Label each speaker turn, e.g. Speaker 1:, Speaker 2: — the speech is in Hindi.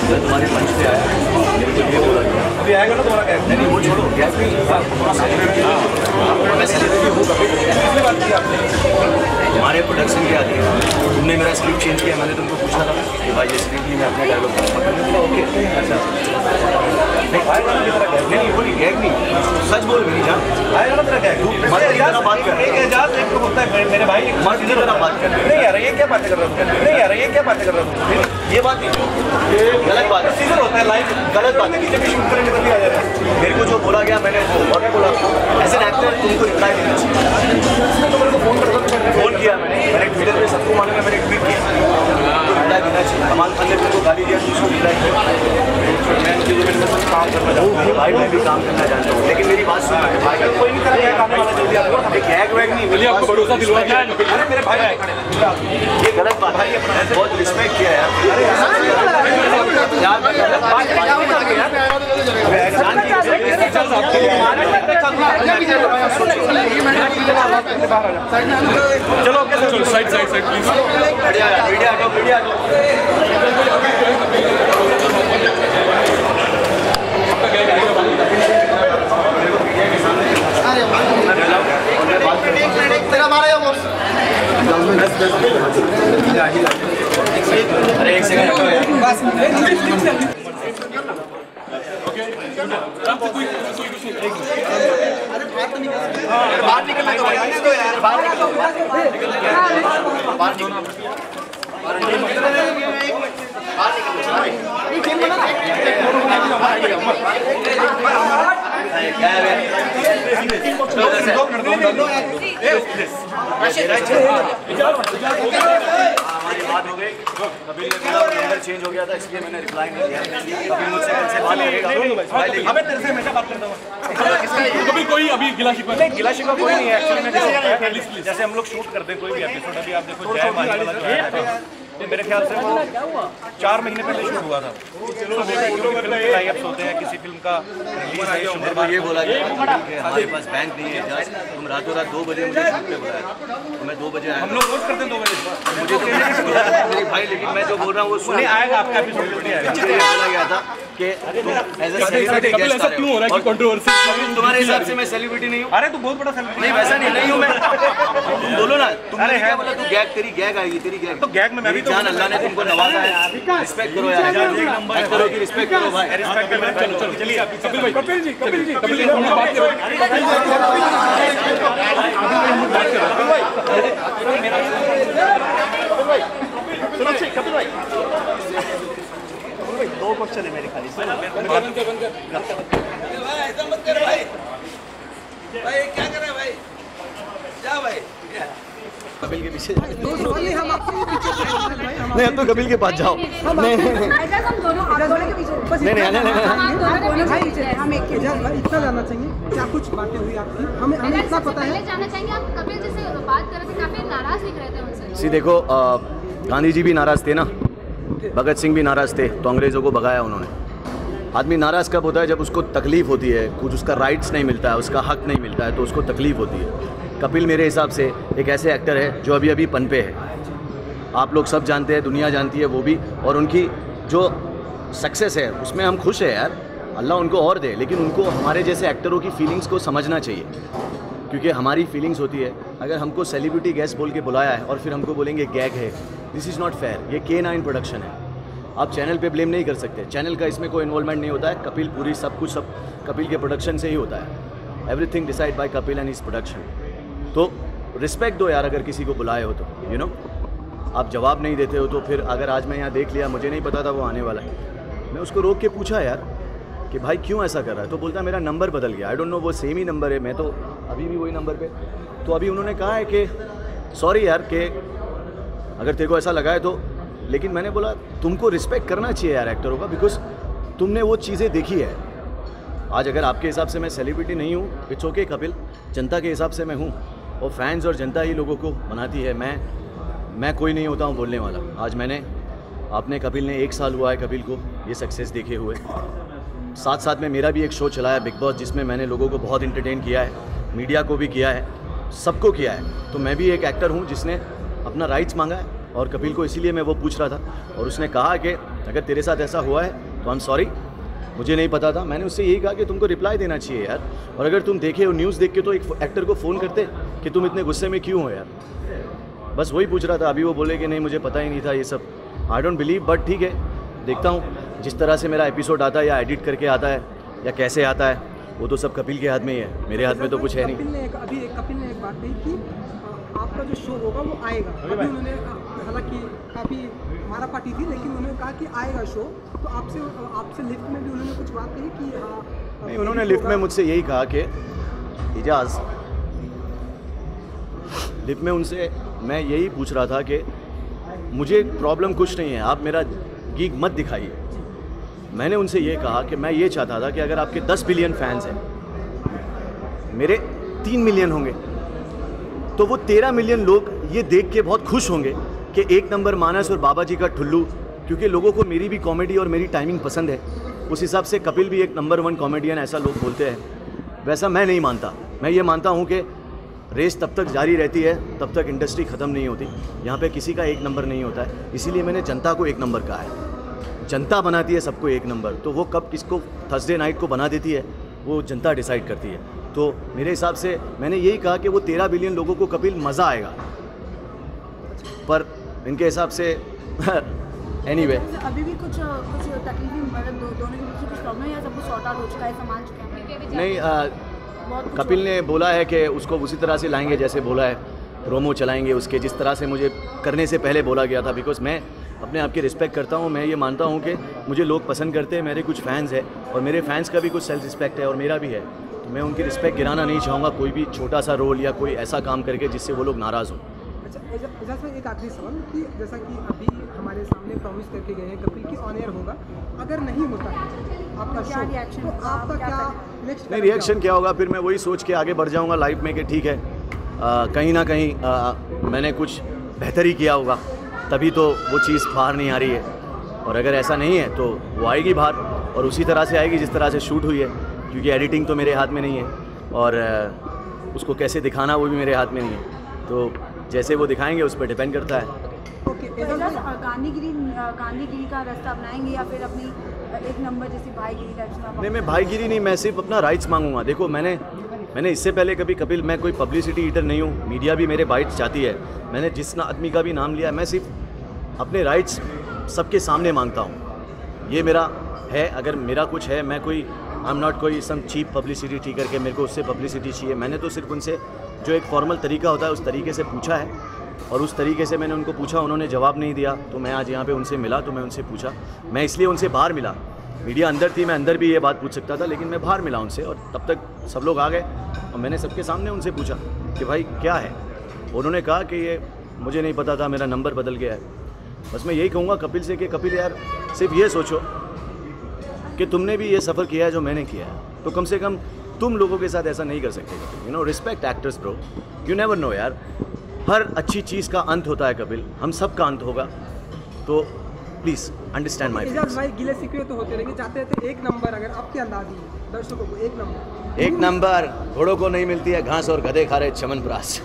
Speaker 1: तुम्हारे मंच पे आया मेरे को ये बोला अभी आएगा ना तुम्हारा कैब नहीं वो छोड़ो गैस नहीं मैं सेलिब्रिटी हूँ कभी कितनी बात की आपने हमारे प्रोडक्शन के आती है तुमने मेरा स्क्रिप्ट चेंज किया मैंने तुमको पूछा था कि भाई ये स्क्रिप्ट ही मैं अपने डायलॉग ओके अच्छा नहीं बोली गैग नहीं सच बोल मेरी जान आएगा ना तेरा गैग बात कर एक एजाज एक तो होता है मेरे भाई मर्द की तरह बात कर नहीं यार ये क्या बातें कर रहा हूँ नहीं यार ये क्या बातें कर रहा हूँ ये बात नहीं गलत बात है सीजन होता है लाइव गलत बात है जब भी शूट करेंगे तभी आ जाएगा मेरे को जो बोला गया मैंने वो और बोला एज एन एक्टर तुमको रिप्लाई देना चाहिए तो मेरे को फोन किया मैंने ट्विटर पे सबको मालूम है मैंने ट्वीट किया रिप्लाई देना चाहिए कमाल खान ने तुमको गाली दिया उसको रिप्लाई किया मैं काम करना चाहता हूँ भाई मैं भी काम करना चाहता हूँ लेकिन मेरी बात सुनो भाई कोई नहीं करेगा काम वाला जल्दी आपको गैग वैग नहीं मिली आपको भरोसा दिलवा दिया अरे मेरे भाई ये गलत बात है बहुत रिस्पेक्ट किया यार
Speaker 2: चलो side side side please
Speaker 1: media अरे एक सेकंड बाहर निकलना तो यार बाहर निकलो हमारी बात हो गई कपिल ने मेरा चेंज हो गया था इसलिए मैंने रिप्लाई नहीं दिया कपिल मुझसे कल से बात करेगा हमें तेरे से हमेशा बात करता हूँ
Speaker 2: कपिल कोई अभी गिला शिकवा
Speaker 1: नहीं गिला शिकवा कोई नहीं है एक्चुअली में जैसे हम लोग शूट करते हैं कोई भी एपिसोड अभी आप देखो जय माही वाला जो है तो मेरे ख्याल से वो 4 महीने पहले शूट हुआ था फिल्म के लाइव्स होते हैं किसी फिल्म का रिलीज है मेरे को ये बोला कि हमारे पास बैंक नहीं है जस्ट तुम रातों रात 2 बजे मुझे शूट पे बुलाया तो मैं 2 बजे आया हम लोग रोज करते हैं 2 बजे मुझे तो मेरे भाई लेकिन मैं जो बोल रहा हूँ वो सुने आएगा आपका एपिसोड नहीं आएगा बोला गया था कि एज अ सेलिब्रिटी गेस्ट आ रहे हो और कंट्रोवर्सी तुम्हारे हिसाब से मैं सेलिब्रिटी नहीं हूँ अरे तू बहुत बड़ा सेलिब्रिटी नहीं वैसा नहीं हूँ मैं तुम बोलो ना तुमने क्या बोला तू गैग तेरी गैग आएगी तेरी गैग तो गैग में मैं भी जान अल्लाह ने तुमको नवाजा है रिस्पेक्ट करो यार एक्टरों की रिस्पेक्ट करो भाई रिस्पेक्ट करो चलो चलो चलिए कपिल जी बात करो कपिल भाई 2 क्वेश्चन है मेरे खाली
Speaker 3: भाई क्या कर रहे हैं भाई क्या भाई
Speaker 1: कपिल के पीछे नहीं अब तो कपिल के पास जाओ नहीं
Speaker 4: इतना जानना चाहिए क्या कुछ बातें हुई आपकी हमें इतना पता है
Speaker 5: जानना चाहेंगे आप कपिल जी से बात कर रहे थे काफी नाराज दिख रहे थे उनसे
Speaker 1: सी देखो गांधी जी भी नाराज थे ना भगत सिंह भी नाराज थे तो अंग्रेज़ों को भगाया उन्होंने आदमी नाराज़ कब होता है जब उसको तकलीफ़ होती है कुछ उसका राइट्स नहीं मिलता है उसका हक नहीं मिलता है तो उसको तकलीफ़ होती है कपिल मेरे हिसाब से एक ऐसे एक्टर है जो अभी अभी पनपे है आप लोग सब जानते हैं दुनिया जानती है वो भी और उनकी जो सक्सेस है उसमें हम खुश हैं यार अल्लाह उनको और दे लेकिन उनको हमारे जैसे एक्टरों की फीलिंग्स को समझना चाहिए क्योंकि हमारी फीलिंग्स होती है अगर हमको सेलिब्रिटी गेस्ट बोल के बुलाया है और फिर हमको बोलेंगे गैग है दिस इज़ नॉट फेयर ये K9 प्रोडक्शन है आप चैनल पे ब्लेम नहीं कर सकते चैनल का इसमें कोई इन्वॉल्वमेंट नहीं होता है कपिल पूरी सब कुछ सब कपिल के प्रोडक्शन से ही होता है everything decide by Kapil and his production तो रिस्पेक्ट दो यार अगर किसी को बुलाए हो तो यू नो आप जवाब नहीं देते हो तो फिर अगर आज मैं यहाँ देख लिया मुझे नहीं पता था वो आने वाला है मैं उसको रोक के पूछा यार कि भाई क्यों ऐसा कर रहा है तो बोलता मेरा नंबर बदल गया आई डोंट नो वो सेम ही नंबर है मैं तो अभी भी वही नंबर पे तो अभी उन्होंने कहा है कि सॉरी यार कि अगर तेरे को ऐसा लगा है तो लेकिन मैंने बोला तुमको रिस्पेक्ट करना चाहिए यार एक्टरों का बिकॉज तुमने वो चीज़ें देखी है आज अगर आपके हिसाब से मैं सेलिब्रिटी नहीं हूँ इट्स ओके कपिल जनता के हिसाब से मैं हूँ और फैंस और जनता ही लोगों को बनाती है मैं कोई नहीं होता हूँ बोलने वाला आज मैंने आपने कपिल ने 1 साल हुआ है कपिल को ये सक्सेस देखे हुए साथ साथ में मेरा भी एक शो चलाया बिग बॉस जिसमें मैंने लोगों को बहुत इंटरटेन किया है मीडिया को भी किया है सबको किया है तो मैं भी एक एक्टर हूँ जिसने अपना राइट्स मांगा है और कपिल को इसीलिए मैं वो पूछ रहा था और उसने कहा कि अगर तेरे साथ ऐसा हुआ है तो आई एम सॉरी, मुझे नहीं पता था। मैंने उससे यही कहा कि तुमको रिप्लाई देना चाहिए यार, और अगर तुम देखे हो न्यूज़ देख के तो एक एक्टर को फ़ोन करते कि तुम इतने गुस्से में क्यों हो यार। बस वही पूछ रहा था। अभी वो बोले कि नहीं मुझे पता ही नहीं था ये सब। आई डोंट बिलीव, बट ठीक है, देखता हूँ जिस तरह से मेरा एपिसोड आता है या एडिट करके आता है या कैसे आता है, वो तो सब कपिल के हाथ में ही है, मेरे हाथ में तो कुछ है नहीं।
Speaker 4: कपिल ने एक बात कही कि आपका जो शो होगा वो आएगा। अभी उन्होंने हालांकि काफ़ी मारा पार्टी थी, लेकिन उन्होंने कहा कि आएगा शो। तो आपसे लिफ्ट में भी उन्होंने कुछ बात कही कि हाँ
Speaker 1: नहीं, उन्होंने लिफ्ट में मुझसे यही कहा कि इजाज़, लिफ्ट में उनसे मैं यही पूछ रहा था कि मुझे प्रॉब्लम कुछ नहीं है, आप मेरा गीग मत दिखाइए। मैंने उनसे ये कहा कि मैं ये चाहता था कि अगर आपके 10 बिलियन फैंस हैं, मेरे 3 मिलियन होंगे, तो वो 13 मिलियन लोग ये देख के बहुत खुश होंगे कि एक नंबर मानस और बाबा जी का ठुल्लू, क्योंकि लोगों को मेरी भी कॉमेडी और मेरी टाइमिंग पसंद है। उस हिसाब से कपिल भी एक नंबर 1 कॉमेडियन ऐसा लोग बोलते हैं। वैसा मैं नहीं मानता। मैं ये मानता हूँ कि रेस तब तक जारी रहती है, तब तक इंडस्ट्री ख़त्म नहीं होती। यहाँ पे किसी का एक नंबर नहीं होता है, इसीलिए मैंने जनता को एक नंबर कहा है। जनता बनाती है सबको एक नंबर, तो वो कब किसको थर्सडे नाइट को बना देती है वो जनता डिसाइड करती है। तो मेरे हिसाब से मैंने यही कहा कि वो 13 बिलियन लोगों को कपिल मज़ा आएगा, पर इनके हिसाब से एनीवे
Speaker 6: अभी भी कुछ तकलीफें, मतलब दोनों के बीच कुछ प्रॉब्लम या सब कुछ सॉर्ट आउट हो चुका है, संभाल चुके हैं?
Speaker 1: नहीं, कपिल ने बोला है कि उसको उसी तरह से लाएंगे जैसे बोला है, प्रोमो चलाएंगे उसके जिस तरह से मुझे करने से पहले बोला गया था। बिकॉज मैं अपने आप की रिस्पेक्ट करता हूँ। मैं ये मानता हूँ कि मुझे लोग पसंद करते हैं, मेरे कुछ फैंस हैं और मेरे फैंस का भी कुछ सेल्फ रिस्पेक्ट है और मेरा भी है। तो मैं उनकी रिस्पेक्ट गिराना नहीं चाहूँगा कोई भी छोटा सा रोल या कोई ऐसा काम करके जिससे वो लोग नाराज़ हों।
Speaker 4: अच्छा एजाज भाई, एक आखिरी सवाल कि जैसा कि अभी हमारे सामने प्रॉमिस करके गए हैं कपिल की ऑन एयर होगा, अगर नहीं होता है आपका
Speaker 6: क्या
Speaker 4: शो,
Speaker 6: रिएक्शन,
Speaker 4: तो आपका क्या नेक्स्ट?
Speaker 1: नहीं, रिएक्शन क्या होगा, फिर मैं वही सोच के आगे बढ़ जाऊँगा लाइफ में कि ठीक है, कहीं ना कहीं मैंने कुछ बेहतर ही किया होगा, तभी तो वो चीज़ बाहर नहीं आ रही है। और अगर ऐसा नहीं है तो वो आएगी बाहर, और उसी तरह से आएगी जिस तरह से शूट हुई है, क्योंकि एडिटिंग तो मेरे हाथ में नहीं है और उसको कैसे दिखाना वो भी मेरे हाथ में नहीं है। तो जैसे वो दिखाएंगे उस पर डिपेंड करता है।
Speaker 4: ओके,
Speaker 6: गांधीगिरी का रास्ता अपनाएंगे या फिर अपनी एक नंबर जैसी भाईगिरी टाइप?
Speaker 1: नहीं, मैं भाईगिरी नहीं, मैं सिर्फ अपना राइट्स मांगूंगा। देखो, मैंने इससे पहले कभी कपिल, मैं कोई पब्लिसिटी ईटर नहीं हूँ, मीडिया भी मेरे बाइट्स चाहती है। मैंने जिस आदमी का भी नाम लिया, मैं सिर्फ अपने राइट्स सबके सामने मांगता हूँ। ये मेरा है, अगर मेरा कुछ है, मैं कोई आई एम नॉट कोई सम चीप पब्लिसिटी ठीक करके मेरे को उससे पब्लिसिटी चाहिए। मैंने तो सिर्फ उनसे जो एक फॉर्मल तरीका होता है उस तरीके से पूछा है, और उस तरीके से मैंने उनको पूछा, उन्होंने जवाब नहीं दिया, तो मैं आज यहाँ पे उनसे मिला, तो मैं उनसे पूछा। मैं इसलिए उनसे बाहर मिला, मीडिया अंदर थी, मैं अंदर भी ये बात पूछ सकता था, लेकिन मैं बाहर मिला उनसे, और तब तक सब लोग आ गए और मैंने सबके सामने उनसे पूछा कि भाई क्या है। उन्होंने कहा कि ये मुझे नहीं पता था, मेरा नंबर बदल गया है। बस मैं यही कहूँगा कपिल से कि कपिल यार, सिर्फ ये सोचो कि तुमने भी ये सफ़र किया है जो मैंने किया है, तो कम से कम तुम लोगों के साथ ऐसा नहीं कर सकते। You know, respect actors bro, you never know यार, हर अच्छी चीज़ का अंत होता है कपिल, हम सब का अंत होगा, तो please understand my feelings.
Speaker 4: Aijaz भाई, गिले शिकवे तो होते रहेंगे, जाते रहते एक नंबर, अगर आपके अंदाज में दर्शकों को एक नंबर
Speaker 1: घोड़ों को नहीं मिलती है घास और गधे खा रहे चमनप्राश।